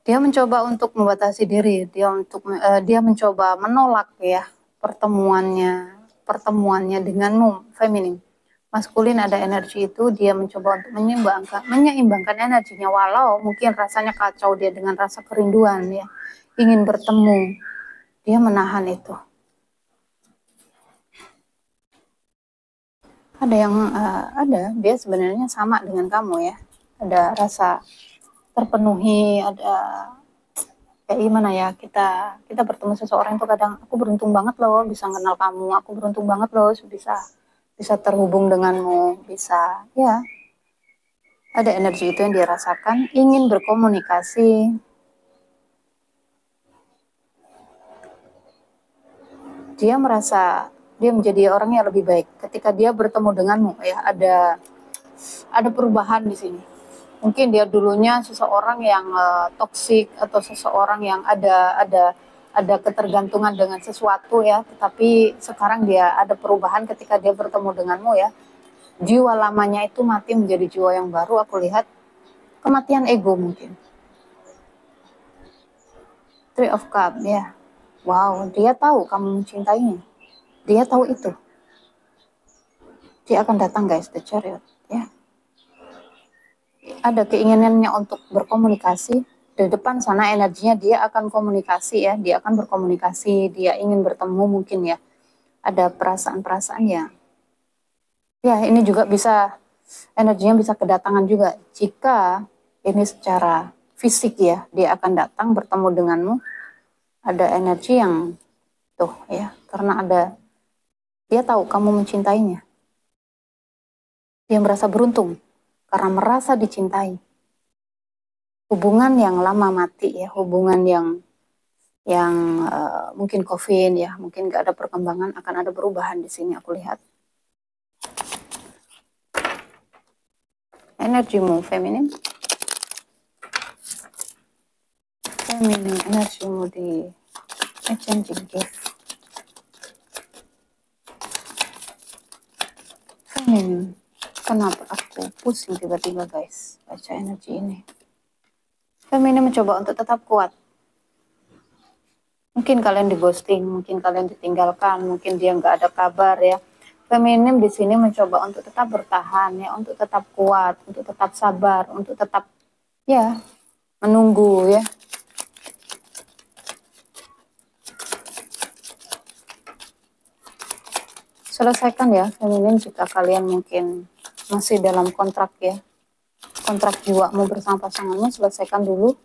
Dia mencoba untuk membatasi diri, dia mencoba menolak ya pertemuannya denganmu, feminin. Maskulin ada energi itu, dia mencoba untuk menyeimbangkan energinya, walau mungkin rasanya kacau, dia dengan rasa kerinduan ya, ingin bertemu, dia menahan itu. Ada yang dia sebenarnya sama dengan kamu ya, ada rasa terpenuhi, ada kayak gimana ya, kita bertemu seseorang itu kadang, aku beruntung banget loh bisa kenal kamu, aku beruntung banget loh bisa terhubung denganmu, bisa ya, ada energi itu yang dia rasakan, ingin berkomunikasi. Dia merasa dia menjadi orang yang lebih baik ketika dia bertemu denganmu ya, ada perubahan di sini. Mungkin dia dulunya seseorang yang toksik, atau seseorang yang ada ketergantungan dengan sesuatu ya, tetapi sekarang dia ada perubahan ketika dia bertemu denganmu ya. Jiwa lamanya itu mati menjadi jiwa yang baru, aku lihat kematian ego mungkin. Three of Cups ya. Wow, dia tahu kamu mencintainya. Dia tahu itu. Dia akan datang guys, the Chariot ya. Ada keinginannya untuk berkomunikasi. Di depan sana energinya dia akan komunikasi ya, dia akan berkomunikasi, dia ingin bertemu mungkin ya. Ada perasaan-perasaan ya. Ya, ini juga bisa, energinya bisa kedatangan juga. Jika ini secara fisik ya, dia akan datang bertemu denganmu. Ada energi yang tuh ya, karena dia tahu kamu mencintainya. Dia merasa beruntung karena merasa dicintai. Hubungan yang lama mati ya, hubungan yang mungkin COVID ya, mungkin gak ada perkembangan, akan ada perubahan di sini aku lihat. energimu feminim. Feminim energimu di exchanging gift. Feminim, kenapa aku pusing tiba-tiba guys baca energi ini. Feminim mencoba untuk tetap kuat. Mungkin kalian di ghosting, mungkin kalian ditinggalkan, mungkin dia nggak ada kabar ya. Feminim di sini mencoba untuk tetap bertahan ya, untuk tetap kuat, untuk tetap sabar, untuk tetap ya menunggu ya. Selesaikan ya feminim jika kalian mungkin masih dalam kontrak ya. Kontrak jiwamu bersama pasanganmu, selesaikan dulu.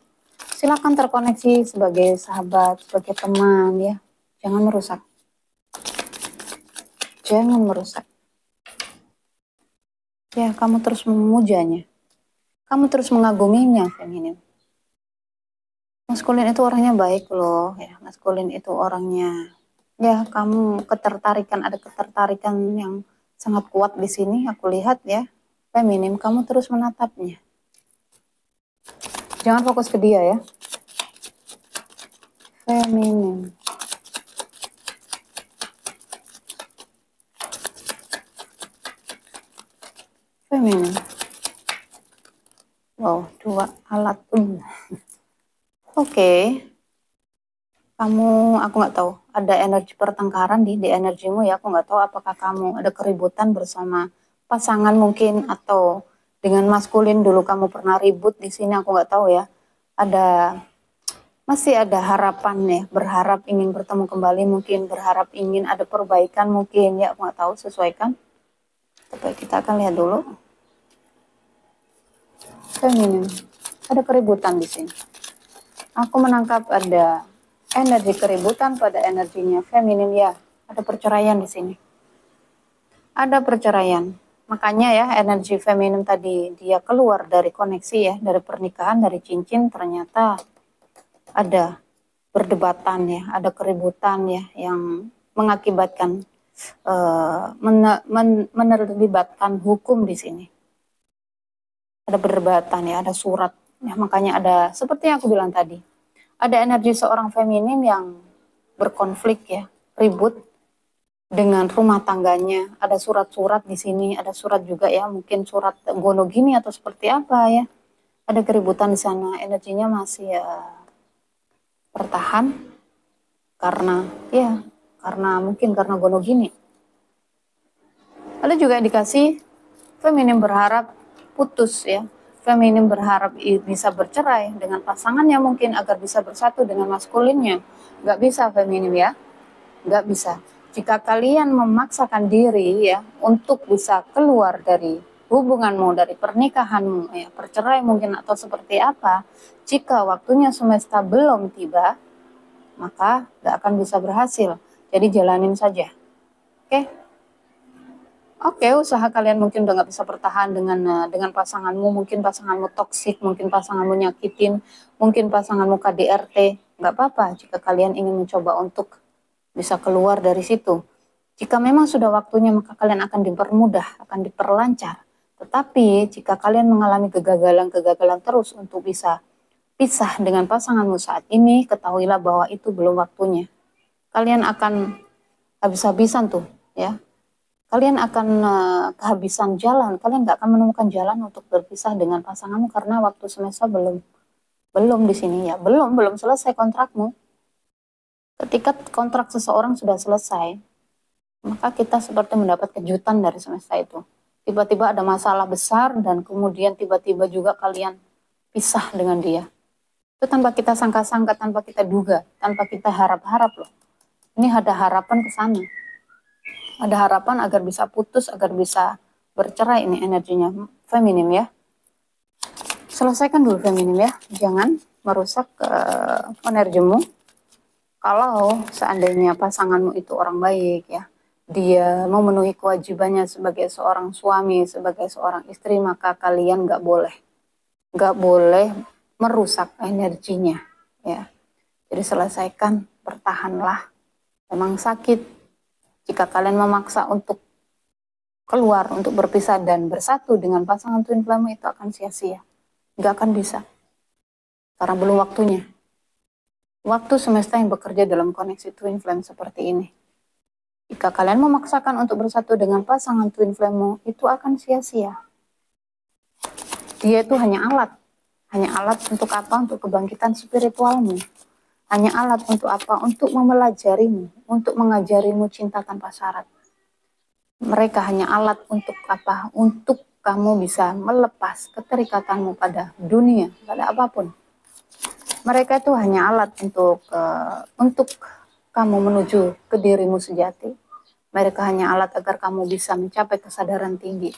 Silakan terkoneksi sebagai sahabat, sebagai teman ya. Jangan merusak. Jangan merusak. Ya, kamu terus memujanya. Kamu terus mengaguminya, feminim. Maskulin itu orangnya baik loh, ya. Maskulin itu orangnya, ya, kamu ada ketertarikan yang sangat kuat di sini. Aku lihat ya, feminim, kamu terus menatapnya. Jangan fokus ke dia ya, feminim. Feminim. Wow, 2 alat pun. Oke. Kamu, aku nggak tahu, ada energi pertengkaran di energimu ya. Aku nggak tahu apakah kamu ada keributan bersama pasangan mungkin, atau dengan maskulin dulu kamu pernah ribut di sini. Aku nggak tahu ya. Masih ada harapan ya, berharap ingin bertemu kembali, mungkin berharap ingin ada perbaikan mungkin ya. Aku nggak tahu, sesuaikan. Tapi kita akan lihat dulu. Feminim, ada keributan di sini. Aku menangkap ada energi keributan pada energinya feminim ya. Ada perceraian di sini. Ada perceraian. Makanya ya energi feminim tadi dia keluar dari koneksi ya, dari pernikahan, dari cincin, ternyata ada perdebatan ya, ada keributan ya yang mengakibatkan menerlibatkan hukum di sini. Ada perdebatan ya, ada surat ya, makanya ada seperti yang aku bilang tadi. Ada energi seorang feminim yang berkonflik ya, ribut dengan rumah tangganya. Ada surat-surat di sini, ada surat juga ya, mungkin surat gonogini atau seperti apa ya. Ada keributan di sana, energinya masih ya bertahan karena mungkin karena gonogini. Ada juga dikasih feminim berharap putus ya. Feminim berharap bisa bercerai dengan pasangannya mungkin agar bisa bersatu dengan maskulinnya. Gak bisa feminim ya, gak bisa. Jika kalian memaksakan diri ya untuk bisa keluar dari hubunganmu, dari pernikahanmu, ya percerai mungkin atau seperti apa, jika waktunya semesta belum tiba, maka gak akan bisa berhasil. Jadi jalanin saja, oke? Oke, usaha kalian mungkin udah nggak bisa bertahan dengan pasanganmu, mungkin pasanganmu toksik, mungkin pasanganmu nyakitin, mungkin pasanganmu KDRT, nggak apa-apa jika kalian ingin mencoba untuk bisa keluar dari situ. Jika memang sudah waktunya, maka kalian akan dipermudah, akan diperlancar. Tetapi jika kalian mengalami kegagalan-kegagalan terus untuk bisa pisah dengan pasanganmu saat ini, ketahuilah bahwa itu belum waktunya. Kalian akan habis-habisan tuh, ya. Kalian akan kehabisan jalan, kalian nggak akan menemukan jalan untuk berpisah dengan pasanganmu karena waktu semesta belum di sini ya, belum selesai kontrakmu. Ketika kontrak seseorang sudah selesai, maka kita seperti mendapat kejutan dari semesta itu. Tiba-tiba ada masalah besar dan kemudian tiba-tiba juga kalian pisah dengan dia. Itu tanpa kita sangka-sangka, tanpa kita duga, tanpa kita harap-harap loh. Ini ada harapan ke sana. Ada harapan agar bisa putus, agar bisa bercerai, ini energinya feminim ya. Selesaikan dulu feminim ya, jangan merusak energimu. Kalau seandainya pasanganmu itu orang baik ya, dia memenuhi kewajibannya sebagai seorang suami, sebagai seorang istri, maka kalian nggak boleh merusak energinya ya. Jadi selesaikan, bertahanlah. Memang sakit jika kalian memaksa untuk keluar untuk berpisah dan bersatu dengan pasangan twin flame itu akan sia-sia. Nggak akan bisa. Karena belum waktunya. Waktu semesta yang bekerja dalam koneksi twin flame seperti ini. Jika kalian memaksakan untuk bersatu dengan pasangan twin flame, itu akan sia-sia. Dia itu hanya alat. Hanya alat untuk apa? Untuk kebangkitan spiritualmu. Hanya alat untuk apa? Untuk memelajarimu, untuk mengajarimu cinta tanpa syarat. Mereka hanya alat untuk apa? Untuk kamu bisa melepas keterikatanmu pada dunia, pada apapun. Mereka itu hanya alat untuk kamu menuju ke dirimu sejati. Mereka hanya alat agar kamu bisa mencapai kesadaran tinggi.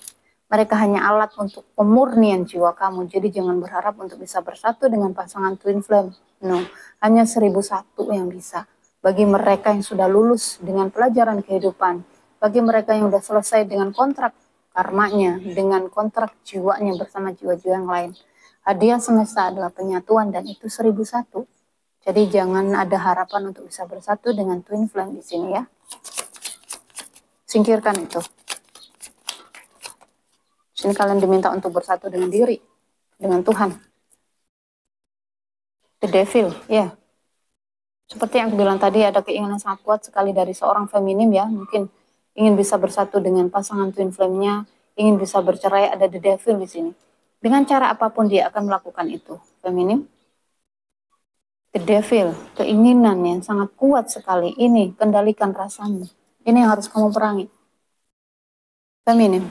Mereka hanya alat untuk pemurnian jiwa kamu. Jadi jangan berharap untuk bisa bersatu dengan pasangan twin flame. No, hanya 1001 yang bisa. Bagi mereka yang sudah lulus dengan pelajaran kehidupan, bagi mereka yang sudah selesai dengan kontrak karmanya, dengan kontrak jiwanya bersama jiwa-jiwa yang lain. Hadiah semesta adalah penyatuan dan itu 1001. Jadi jangan ada harapan untuk bisa bersatu dengan twin flame di sini ya. Singkirkan itu. Sini kalian diminta untuk bersatu dengan diri, dengan Tuhan. The devil, ya. Seperti yang aku bilang tadi, ada keinginan sangat kuat sekali dari seorang feminim ya. Mungkin ingin bisa bersatu dengan pasangan twin flame-nya, ingin bisa bercerai, ada the devil di sini. Dengan cara apapun dia akan melakukan itu, feminim. The devil, keinginan yang sangat kuat sekali. Ini, kendalikan rasamu. Ini yang harus kamu perangi. Feminim.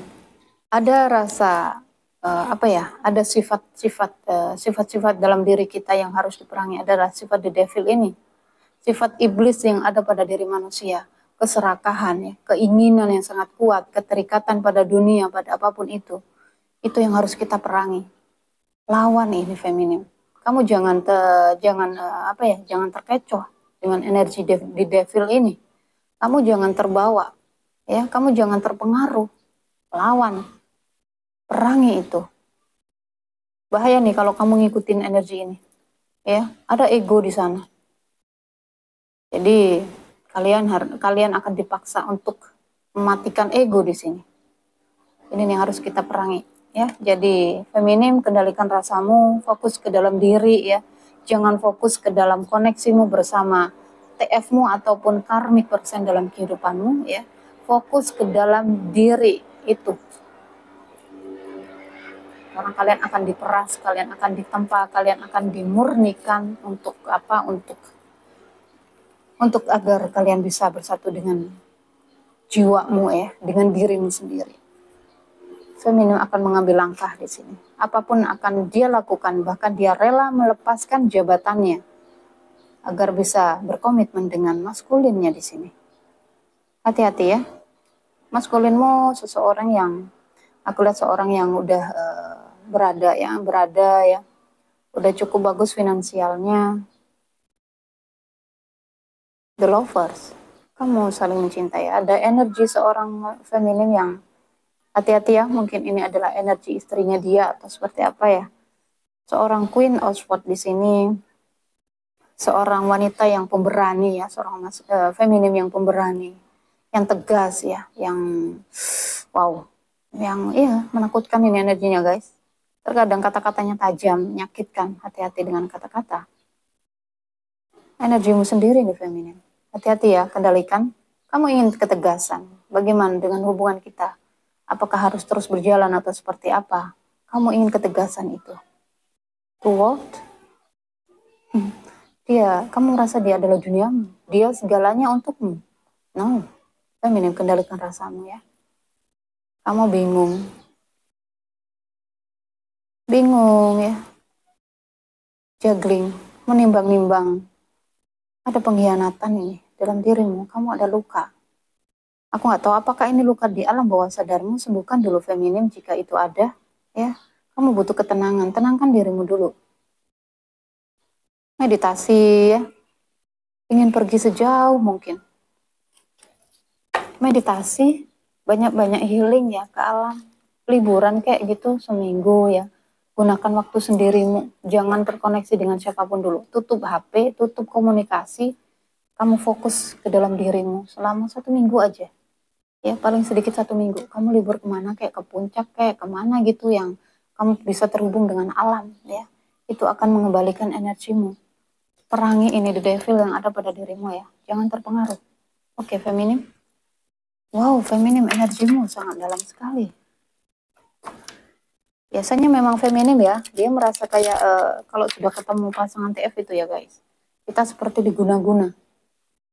Ada rasa ada sifat-sifat dalam diri kita yang harus diperangi. Adalah sifat the devil ini, sifat iblis yang ada pada diri manusia, keserakahan ya, keinginan yang sangat kuat, keterikatan pada dunia, pada apapun itu yang harus kita perangi. Lawan ini feminim. Kamu jangan terkecoh dengan energi the devil ini. Kamu jangan terbawa ya, kamu jangan terpengaruh. Lawan, perangi itu. Bahaya nih kalau kamu ngikutin energi ini. Ya, ada ego di sana. Jadi kalian akan dipaksa untuk mematikan ego di sini. Ini yang harus kita perangi ya. Jadi feminim, kendalikan rasamu, fokus ke dalam diri ya. Jangan fokus ke dalam koneksimu bersama TF-mu ataupun karmic person dalam kehidupanmu ya. Fokus ke dalam diri itu. Karena kalian akan diperas, kalian akan ditempa, kalian akan dimurnikan untuk apa? Untuk agar kalian bisa bersatu dengan jiwamu ya, dengan dirimu sendiri. Feminim akan mengambil langkah di sini. Apapun akan dia lakukan, bahkan dia rela melepaskan jabatannya agar bisa berkomitmen dengan maskulinnya di sini. Hati-hati ya. Maskulinmu seseorang yang aku lihat seorang yang udah berada ya, udah cukup bagus finansialnya. The lovers, kamu saling mencintai. Ada energi seorang feminim yang hati-hati ya, mungkin ini adalah energi istrinya dia atau seperti apa ya. Seorang Queen of Swords di sini, seorang wanita yang pemberani ya, seorang feminim yang pemberani, yang tegas ya, yang wow, yang menakutkan ini energinya guys. Terkadang kata-katanya tajam, menyakitkan. Hati-hati dengan kata-kata. Energimu sendiri nih feminim. Hati-hati ya, kendalikan. Kamu ingin ketegasan. Bagaimana dengan hubungan kita? Apakah harus terus berjalan atau seperti apa? Kamu ingin ketegasan itu. To what? Kamu merasa dia adalah duniamu. Dia segalanya untukmu. No. Feminim, kendalikan rasamu ya. Kamu bingung. Bingung ya. Juggling, menimbang-nimbang. Ada pengkhianatan ini dalam dirimu. Kamu ada luka. Aku nggak tahu apakah ini luka di alam bawah sadarmu. Sembuhkan dulu feminim jika itu ada. Ya, kamu butuh ketenangan. Tenangkan dirimu dulu. Meditasi ya. Ingin pergi sejauh mungkin. Meditasi, banyak-banyak healing ya ke alam. Liburan kayak gitu seminggu ya. Gunakan waktu sendirimu. Jangan terkoneksi dengan siapapun dulu. Tutup HP, tutup komunikasi. Kamu fokus ke dalam dirimu selama 1 minggu aja. Ya paling sedikit 1 minggu. Kamu libur kemana, kayak ke puncak, kayak kemana gitu yang kamu bisa terhubung dengan alam, ya. Itu akan mengembalikan energimu. Perangi ini the devil yang ada pada dirimu, ya. Jangan terpengaruh. Oke, feminim. Wow, feminim, energimu sangat dalam sekali. Biasanya memang feminim ya, dia merasa kayak kalau sudah ketemu pasangan TF itu ya guys, kita seperti diguna-guna.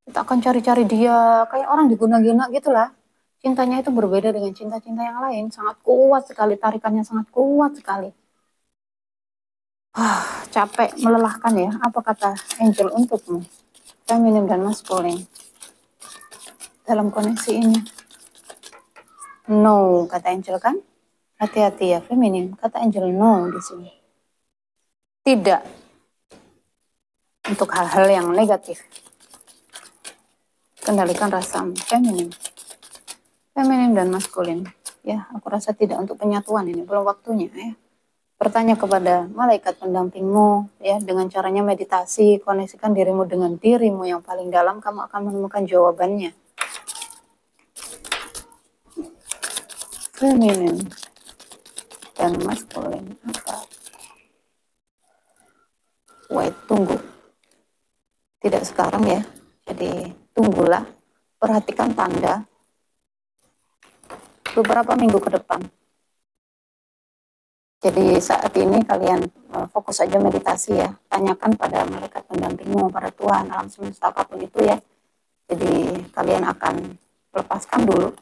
Kita akan cari-cari dia, kayak orang diguna-guna gitulah. Cintanya itu berbeda dengan cinta-cinta yang lain, sangat kuat sekali, tarikannya sangat kuat sekali. Capek, melelahkan ya. Apa kata angel untukmu? Feminim dan maskulin. Dalam koneksi ini. No, kata angel kan? Hati-hati ya, feminim. Kata angel no di sini. Tidak. Untuk hal-hal yang negatif. Kendalikan rasamu, feminim. Feminim dan maskulin. Ya, aku rasa tidak untuk penyatuan ini, belum waktunya ya. Bertanya kepada malaikat pendampingmu ya, dengan caranya meditasi, koneksikan dirimu dengan dirimu yang paling dalam, kamu akan menemukan jawabannya. Feminin dan maskulin apa? Wait, tunggu. Tidak sekarang ya. Jadi tunggulah, perhatikan tanda beberapa minggu ke depan. Jadi saat ini kalian fokus aja meditasi ya. Tanyakan pada malaikat pendampingmu, pada Tuhan, alam semesta, apapun itu ya. Jadi kalian akan lepaskan dulu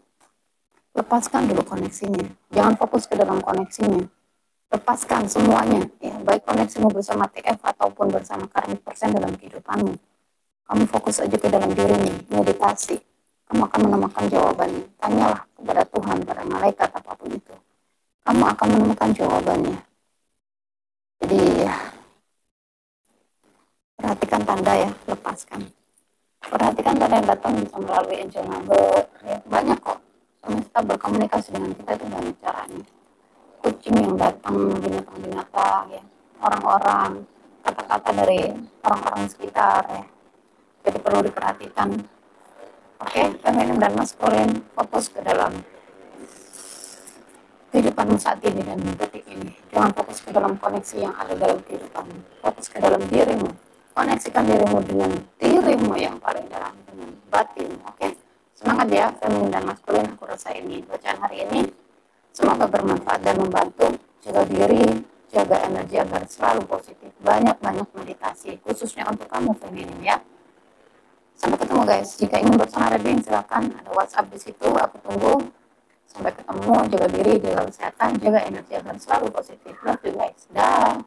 koneksinya. Jangan fokus ke dalam koneksinya. Lepaskan semuanya ya, baik koneksimu bersama TF ataupun bersama karmik persen dalam kehidupanmu. Kamu fokus aja ke dalam dirimu, meditasi. Kamu akan menemukan jawabannya. Tanyalah kepada Tuhan, pada malaikat, apapun itu. Kamu akan menemukan jawabannya. Jadi perhatikan tanda ya, lepaskan. Perhatikan tanda yang datang bisa melalui angel number ya. Banyak kok. Semesta berkomunikasi dengan kita itu banyak caranya. Kucing yang datang, binatang-binatang ya, orang-orang, kata-kata dari orang-orang sekitar ya. Jadi perlu diperhatikan. Oke, feminim dan maskulin, fokus ke dalam kehidupanmu saat ini dan detik ini. Jangan fokus ke dalam koneksi yang ada dalam kehidupanmu. Fokus ke dalam dirimu. Koneksikan dirimu dengan dirimu yang paling dalam, dengan batin. Oke, semangat ya feminim dan maskulin. Aku rasa ini bacaan hari ini semoga bermanfaat dan membantu. Jaga diri, jaga energi agar selalu positif. Banyak-banyak meditasi, khususnya untuk kamu feminim ya. Sampai ketemu guys. Jika ingin bersama reading silakan, ada WhatsApp di situ. Aku tunggu. Sampai ketemu. Jaga diri, jaga kesehatan, jaga energi agar selalu positif. Love you guys. Dah.